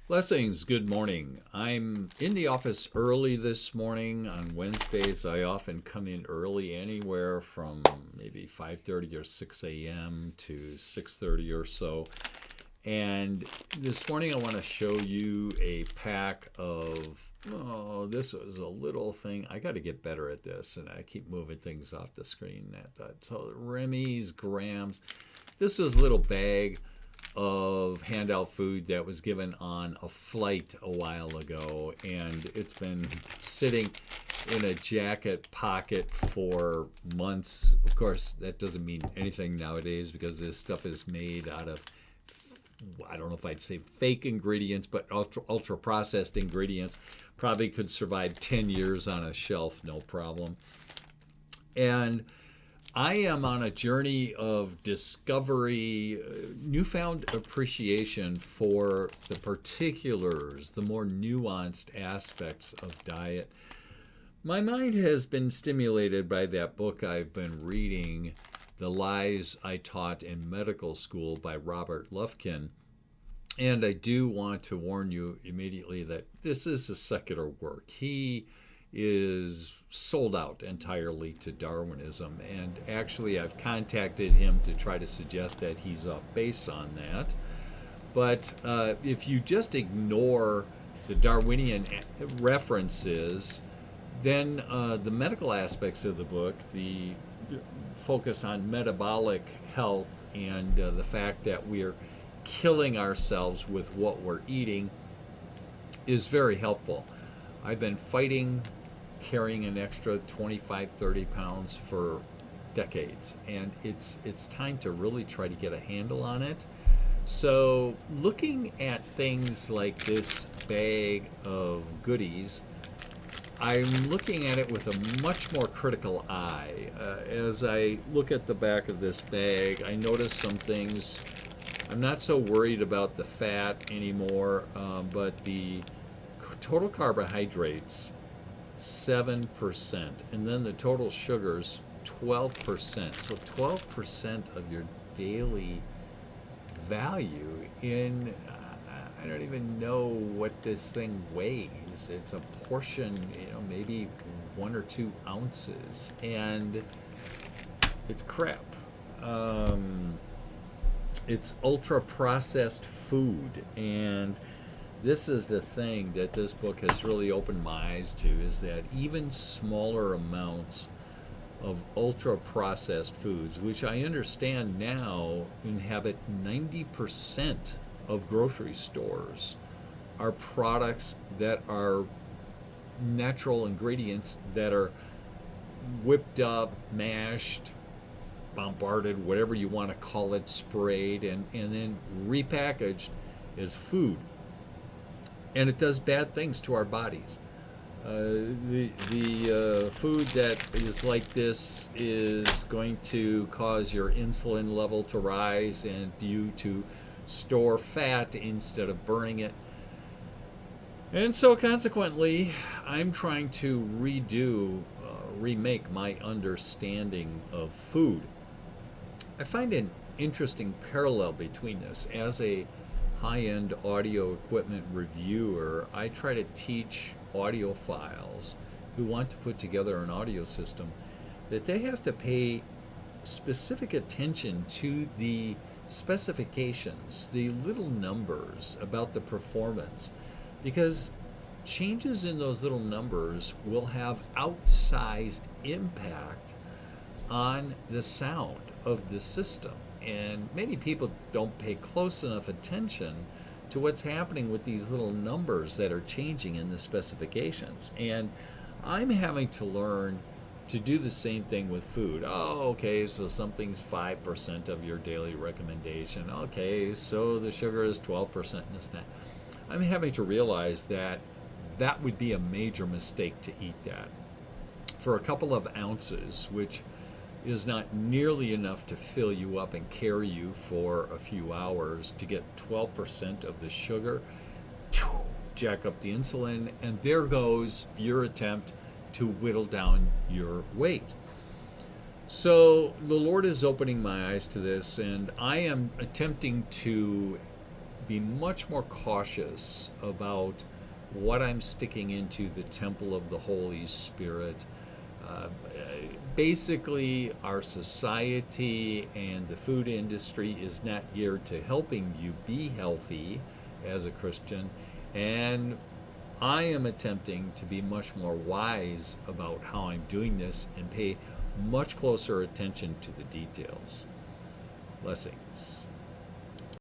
Blessings, good morning. I'm in the office early this morning. On Wednesdays, I often come in early, anywhere from maybe 5:30 or 6 a.m. to 6:30 or so. And this morning I want to show you a pack of, this was a little thing. I got to get better at this, and I keep moving things off the screen. So Remy's, Grams. This is a little bag of handout food that was given on a flight a while ago, and it's been sitting in a jacket pocket for months. Of course, that doesn't mean anything nowadays because this stuff is made out of, I don't know if I'd say fake ingredients, but ultra processed ingredients. Probably could survive 10 years on a shelf, no problem. And I am on a journey of discovery, newfound appreciation for the particulars, the more nuanced aspects of diet. My mind has been stimulated by that book I've been reading, The Lies I Taught in Medical School by Robert Lufkin. And I do want to warn you immediately that this is a secular work. He is sold out entirely to Darwinism, and actually I've contacted him to try to suggest that he's off base on that. But if you just ignore the Darwinian references, then the medical aspects of the book, the focus on metabolic health and the fact that we're killing ourselves with what we're eating, is very helpful. I've been fighting carrying an extra 25, 30 pounds for decades, and it's time to really try to get a handle on it. So looking at things like this bag of goodies, I'm looking at it with a much more critical eye. As I look at the back of this bag, I notice some things. I'm not so worried about the fat anymore, but the total carbohydrates, 7%, and then the total sugars, 12%. So 12% of your daily value in, I don't even know what this thing weighs. It's a portion, maybe 1 or 2 ounces, and it's crap. It's ultra processed food, and this is the thing that this book has really opened my eyes to, is that even smaller amounts of ultra processed foods, which I understand now inhabit 90% of grocery stores, are products that are natural ingredients that are whipped up, mashed, bombarded, whatever you want to call it, sprayed, and then repackaged as food. And it does bad things to our bodies. The food that is like this is going to cause your insulin level to rise and you to store fat instead of burning it. And so consequently, I'm trying to remake my understanding of food. I find an interesting parallel between this. As a high-end audio equipment reviewer, I try to teach audiophiles who want to put together an audio system that they have to pay specific attention to the specifications, the little numbers about the performance, because changes in those little numbers will have outsized impact on the sound of the system. And many people don't pay close enough attention to what's happening with these little numbers that are changing in the specifications. And I'm having to learn to do the same thing with food. Oh, okay, so something's 5% of your daily recommendation. Okay, so the sugar is 12% and this and that. I'm having to realize that that would be a major mistake to eat that. For a couple of ounces, which is not nearly enough to fill you up and carry you for a few hours, to get 12% of the sugar, jack up the insulin, and there goes your attempt to whittle down your weight. So the Lord is opening my eyes to this, and I am attempting to be much more cautious about what I'm sticking into the temple of the Holy Spirit. Uh, Basically, our society and the food industry is not geared to helping you be healthy as a Christian, and I am attempting to be much more wise about how I'm doing this and pay much closer attention to the details. Blessings.